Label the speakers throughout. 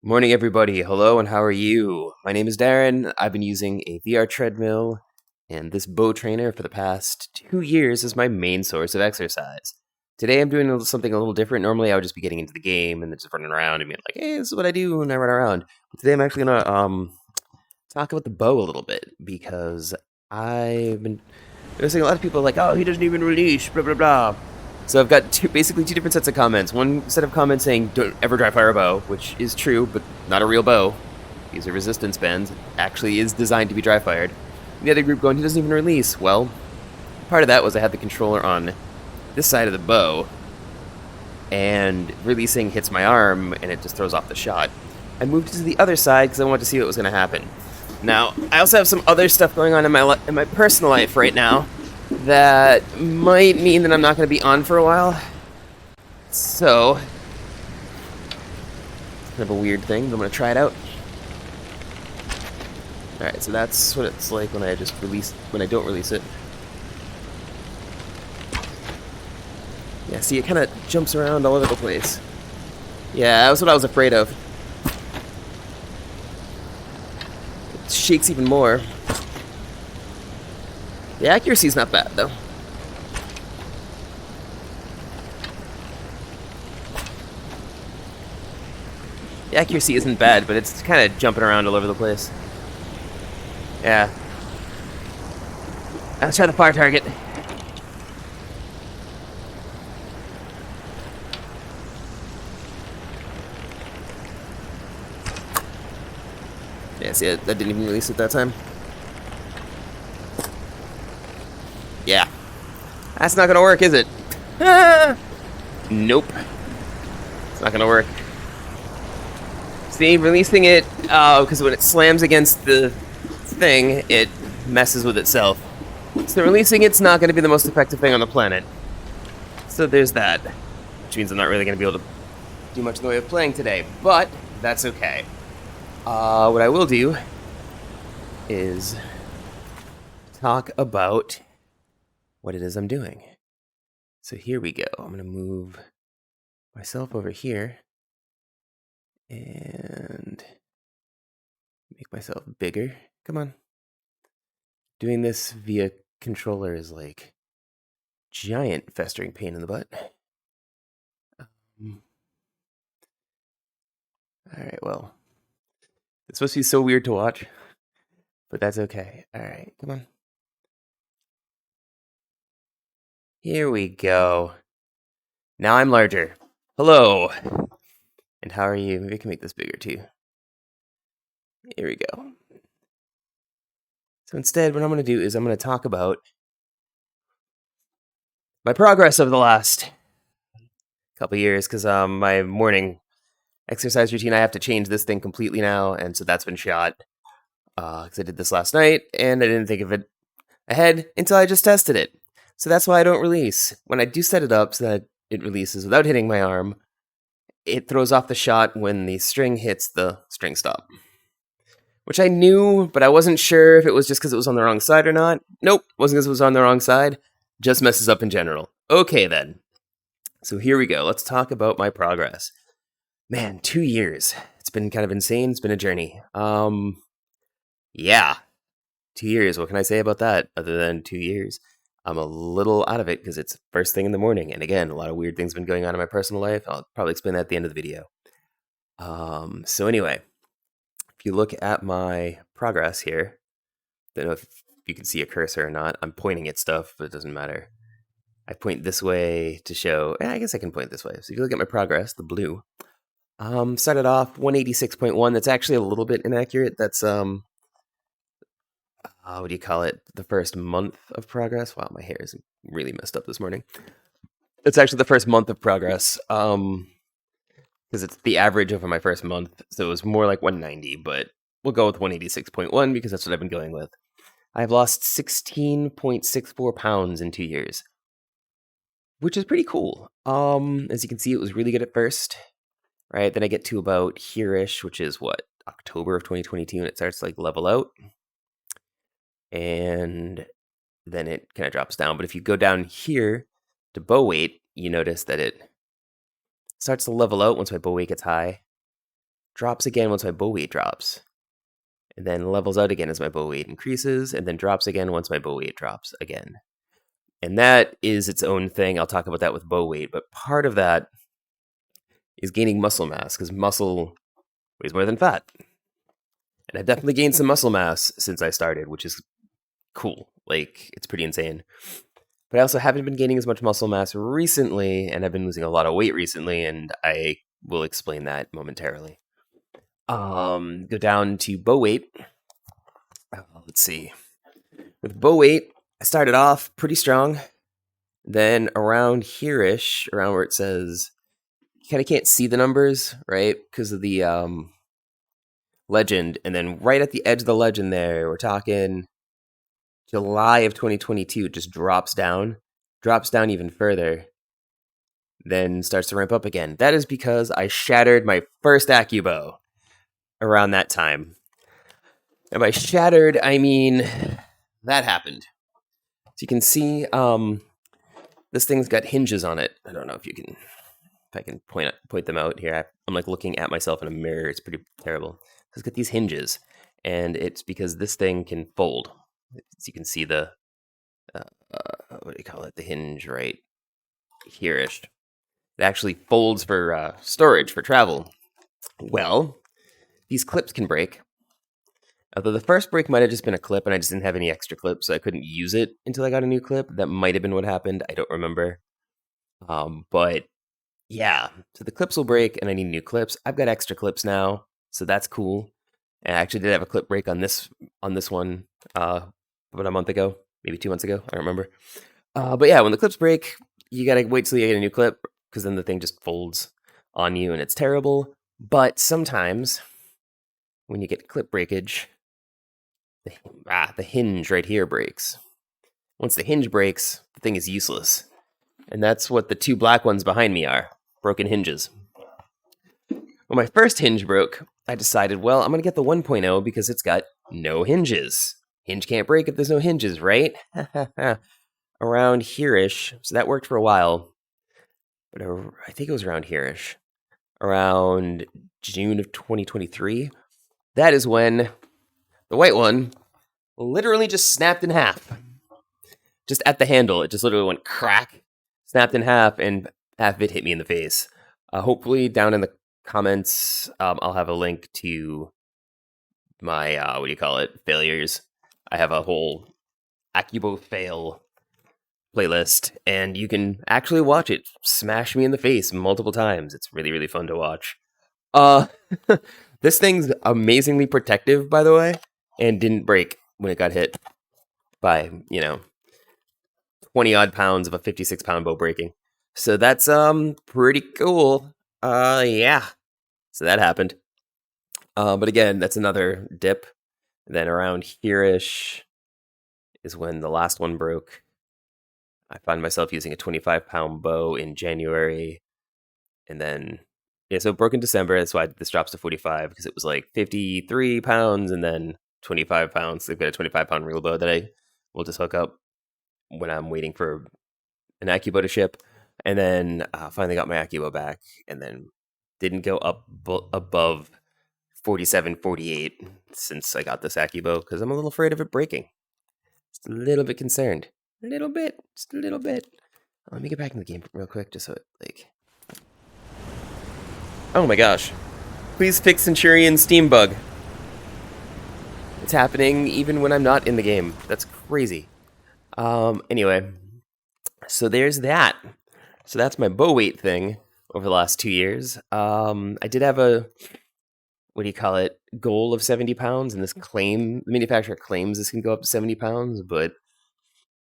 Speaker 1: Morning, everybody. Hello, and how are you? My name is Darren. I've been using a VR treadmill and this bow trainer for the past 2 years as my main source of exercise. Today, I'm doing something a little different. Normally, I would just be getting into the game and just running around and being like, "Hey, this is what I do," when I run around. But today, I'm actually gonna talk about the bow a little bit because I've been noticing a lot of people are like, "Oh, he doesn't even release," blah blah blah. So I've got basically two different sets of comments. One set of comments saying, "Don't ever dry fire a bow," which is true, but not a real bow. These are resistance bands. It actually is designed to be dry fired. And the other group going, "He doesn't even release." Well, part of that was I had the controller on this side of the bow, and releasing hits my arm, and it just throws off the shot. I moved to the other side because I wanted to see what was going to happen. Now, I also have some other stuff going on in my personal life right now that might mean that I'm not going to be on for a while. So, it's kind of a weird thing, but I'm going to try it out. Alright, so that's what it's like when I don't release it. Yeah, see, it kind of jumps around all over the place. Yeah, that was what I was afraid of. It shakes even more. The accuracy's not bad, though. The accuracy isn't bad, but it's kind of jumping around all over the place. Yeah. Let's try the fire target. Yeah, see, I didn't even release it that time. Yeah. That's not gonna work, is it? Nope. It's not gonna work. See, releasing it, because when it slams against the thing, it messes with itself. So releasing it's not gonna be the most effective thing on the planet. So there's that. Which means I'm not really gonna be able to do much in the way of playing today, but that's okay. What I will do is talk about what it is I'm doing. So here we go. I'm going to move myself over here and make myself bigger. Come on. Doing this via controller is like giant festering pain in the butt. Alright, well. It's supposed to be so weird to watch, but that's okay. Alright, come on. Here we go. Now I'm larger. Hello. And how are you? Maybe I can make this bigger too. Here we go. So instead, what I'm going to do is I'm going to talk about my progress over the last couple years, because my morning exercise routine, I have to change this thing completely now, and so that's been shot. Because I did this last night, and I didn't think of it ahead until I just tested it. So that's why I don't release. When I do set it up so that it releases without hitting my arm, it throws off the shot when the string hits the string stop. Which I knew, but I wasn't sure if it was just because it was on the wrong side or not. Nope, wasn't because it was on the wrong side. Just messes up in general. Okay then. So here we go. Let's talk about my progress. Man, 2 years. It's been kind of insane. It's been a journey. Yeah. 2 years. What can I say about that other than 2 years? I'm a little out of it because it's first thing in the morning. And again, a lot of weird things have been going on in my personal life. I'll probably explain that at the end of the video. So anyway, if you look at my progress here, I don't know if you can see a cursor or not. I'm pointing at stuff, but it doesn't matter. I point this way to show, I guess I can point this way. So if you look at my progress, the blue, started off 186.1. That's actually a little bit inaccurate. That's, what do you call it? The first month of progress. Wow, my hair is really messed up this morning. It's actually the first month of progress, because it's the average over my first month. So it was more like 190, but we'll go with 186.1 because that's what I've been going with. I've lost 16.64 pounds in 2 years, which is pretty cool. As you can see, it was really good at first, right? Then I get to about here-ish, which is what, October of 2022, and it starts to like level out. And then it kind of drops down. But if you go down here to bow weight, you notice that it starts to level out once my bow weight gets high. drops again once my bow weight drops. And then levels out again as my bow weight increases, and then drops again once my bow weight drops again. And that is its own thing. I'll talk about that with bow weight, but part of that is gaining muscle mass, because muscle weighs more than fat. And I've definitely gained some muscle mass since I started, which is cool. Like, it's pretty insane. But I also haven't been gaining as much muscle mass recently, and I've been losing a lot of weight recently, and I will explain that momentarily. Go down to bow weight. Let's see. With bow weight, I started off pretty strong. Then around here-ish, around where it says, you kind of can't see the numbers, right? Because of the legend. And then right at the edge of the legend there, we're talking July of 2022, it just drops down even further, then starts to ramp up again. That is because I shattered my first Accubow around that time. And by shattered, I mean that happened. So you can see this thing's got hinges on it. I don't know if I can point them out here. I'm like looking at myself in a mirror. It's pretty terrible. It's got these hinges, and it's because this thing can fold. As you can see the what do you call it? The hinge right here-ish. It actually folds for storage for travel. Well, these clips can break. Although the first break might have just been a clip, and I just didn't have any extra clips, so I couldn't use it until I got a new clip. That might have been what happened. I don't remember. But yeah, so the clips will break, and I need new clips. I've got extra clips now, so that's cool. And I actually did have a clip break on this one about a month ago, maybe 2 months ago. I don't remember. But yeah, when the clips break, you gotta wait till you get a new clip, because then the thing just folds on you, and it's terrible. But sometimes, when you get clip breakage, the hinge right here breaks. Once the hinge breaks, the thing is useless. And that's what the two black ones behind me are, broken hinges. When my first hinge broke, I decided, well, I'm going to get the 1.0 because it's got no hinges. Hinge can't break if there's no hinges, right? Around here-ish. So that worked for a while. But I think it was around here-ish. Around June of 2023. That is when the white one literally just snapped in half. Just at the handle. It just literally went crack, snapped in half, and half of it hit me in the face. Hopefully down in the comments, I'll have a link to my, failures. I have a whole Accubow fail playlist, and you can actually watch it smash me in the face multiple times. It's really, really fun to watch. This thing's amazingly protective, by the way, and didn't break when it got hit by, 20 odd pounds of a 56-pound bow breaking. So that's pretty cool. Yeah. So that happened. But again, that's another dip. Then around here-ish is when the last one broke. I found myself using a 25-pound bow in January. And then, so it broke in December. That's why this drops to 45, because it was like 53 pounds and then 25 pounds. They've got a 25-pound real bow that I will just hook up when I'm waiting for an Accubow to ship. And then finally got my Accubow back, and then didn't go up above 47, 48 since I got this Accubow, because I'm a little afraid of it breaking. Just a little bit concerned. Just a little bit. Let me get back in the game real quick, just so it, Oh my gosh. Please fix Centurion Steam bug. It's happening even when I'm not in the game. That's crazy. Anyway, so there's that. So that's my bow weight thing over the last 2 years. I did have a, goal of 70 pounds, and the manufacturer claims this can go up to 70 pounds, but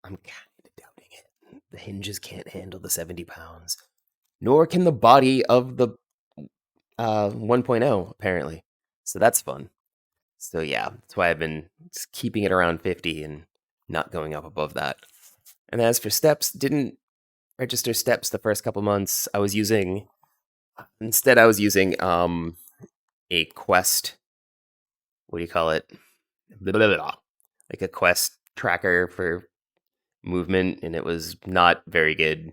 Speaker 1: I'm kind of doubting it. The hinges can't handle the 70 pounds, nor can the body of the 1.0, apparently. So that's fun. So yeah, that's why I've been just keeping it around 50 and not going up above that. And as for steps, didn't register steps the first couple months. I was using a Quest. Blah, blah, blah. Like a Quest tracker for movement, and it was not very good.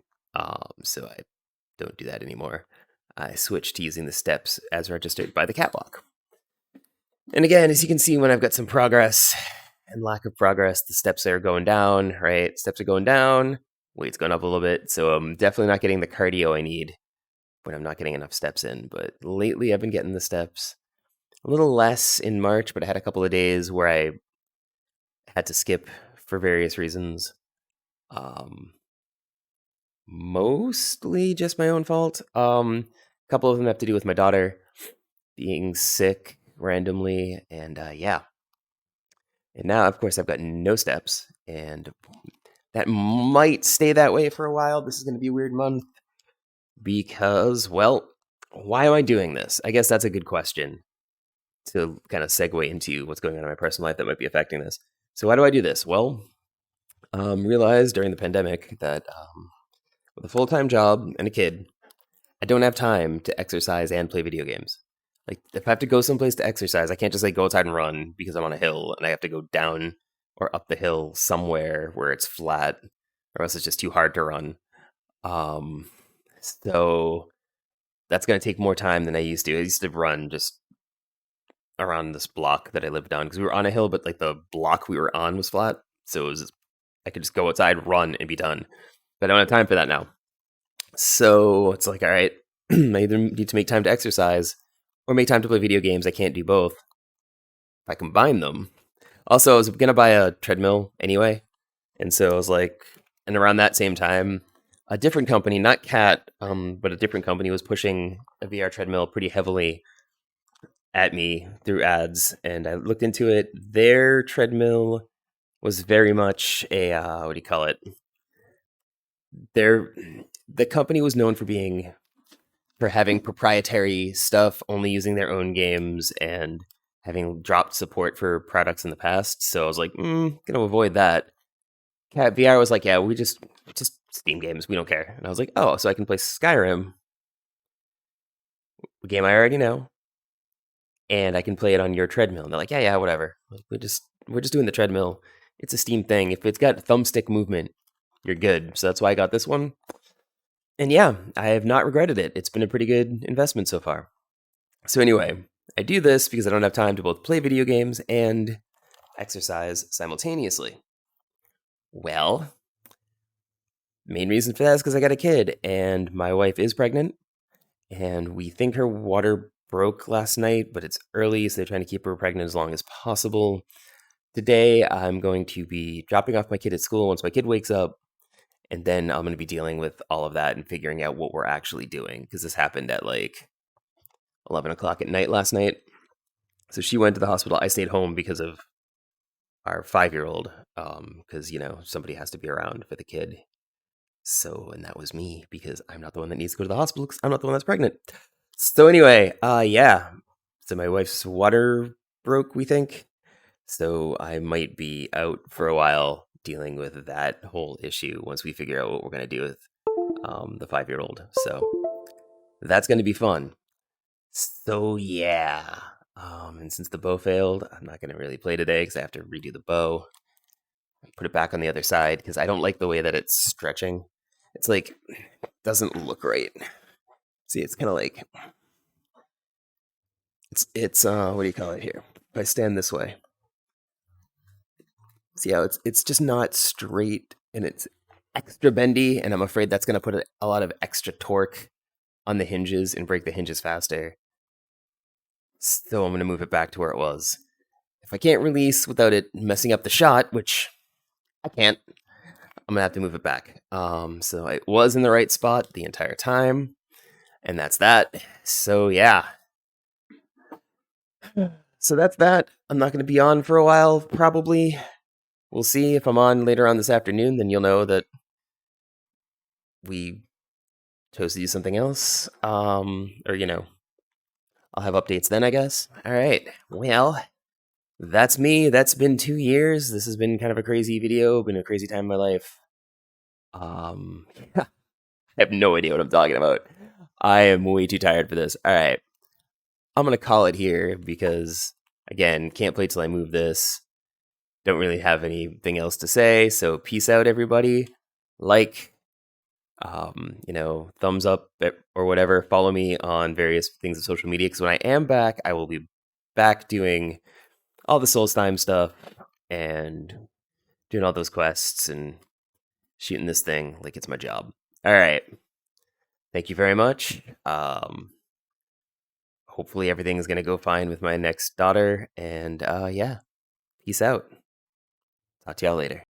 Speaker 1: So I don't do that anymore. I switched to using the steps as registered by the catwalk. And again, as you can see, when I've got some progress and lack of progress, the steps are going down, right? Steps are going down, weight's going up a little bit. So I'm definitely not getting the cardio I need when I'm not getting enough steps in. But lately, I've been getting the steps a little less in March, but I had a couple of days where I had to skip for various reasons. Mostly just my own fault. A couple of them have to do with my daughter being sick randomly, and yeah. And now, of course, I've got no steps, and that might stay that way for a while. This is going to be a weird month because, well, why am I doing this? I guess that's a good question to kind of segue into what's going on in my personal life that might be affecting this. So why do I do this? Well, realized during the pandemic that with a full-time job and a kid, I don't have time to exercise and play video games. Like, if I have to go someplace to exercise, I can't just like go outside and run because I'm on a hill and I have to go down or up the hill somewhere where it's flat, or else it's just too hard to run. So that's going to take more time than I used to. I used to run just around this block that I lived on because we were on a hill, but like the block we were on was flat. So it was I could just go outside, run, and be done. But I don't have time for that now. So it's like, all right, I either need to make time to exercise or make time to play video games. I can't do both. If I combine them. Also, I was going to buy a treadmill anyway. And so I was like, and around that same time, a different company, not Cat, but a different company was pushing a VR treadmill pretty heavily at me through ads. And I looked into it. Their treadmill was very much a, what do you call it? The company was known for having proprietary stuff, only using their own games, and having dropped support for products in the past. So I was like, gonna avoid that. Cat VR was like, yeah, we just Steam games, we don't care. And I was like, oh, so I can play Skyrim, a game I already know, and I can play it on your treadmill. And they're like, yeah, whatever. Like, we're just doing the treadmill. It's a Steam thing. If it's got thumbstick movement, you're good. So that's why I got this one. And yeah, I have not regretted it. It's been a pretty good investment so far. So anyway, I do this because I don't have time to both play video games and exercise simultaneously. Well, main reason for that is because I got a kid, and my wife is pregnant, and we think her water broke last night, but it's early, so they're trying to keep her pregnant as long as possible. Today, I'm going to be dropping off my kid at school once my kid wakes up, and then I'm going to be dealing with all of that and figuring out what we're actually doing, because this happened at like 11 o'clock at night last night. So she went to the hospital. I stayed home because of our 5-year-old, because, somebody has to be around for the kid. So, and that was me, because I'm not the one that needs to go to the hospital, because I'm not the one that's pregnant. So anyway, yeah. So my wife's water broke, we think. So I might be out for a while dealing with that whole issue once we figure out what we're going to do with the 5-year-old. So that's going to be fun. So yeah. And since the bow failed, I'm not going to really play today because I have to redo the bow. Put it back on the other side because I don't like the way that it's stretching. It's like, doesn't look right. See, it's kind of like, it's what do you call it here? If I stand this way. See how it's just not straight, and it's extra bendy, and I'm afraid that's going to put a lot of extra torque on the hinges and break the hinges faster. So I'm going to move it back to where it was. If I can't release without it messing up the shot, which I can't, I'm going to have to move it back. So it was in the right spot the entire time, and that's that. So yeah. So that's that. I'm not going to be on for a while, probably. We'll see if I'm on later on this afternoon, then you'll know that we chose to do something else. Or, I'll have updates then, I guess. All right. Well, that's me. That's been 2 years. This has been kind of a crazy video, been a crazy time in my life. I have no idea what I'm talking about. I am way too tired for this. All right. I'm going to call it here because, again, can't play till I move this. Don't really have anything else to say. So peace out, everybody. Like, thumbs up or whatever. Follow me on various things of social media, because when I am back, I will be back doing all the Soulstime stuff and doing all those quests and shooting this thing like it's my job. All right. Thank you very much. Hopefully everything is going to go fine with my next daughter. And yeah, peace out. Talk to y'all later.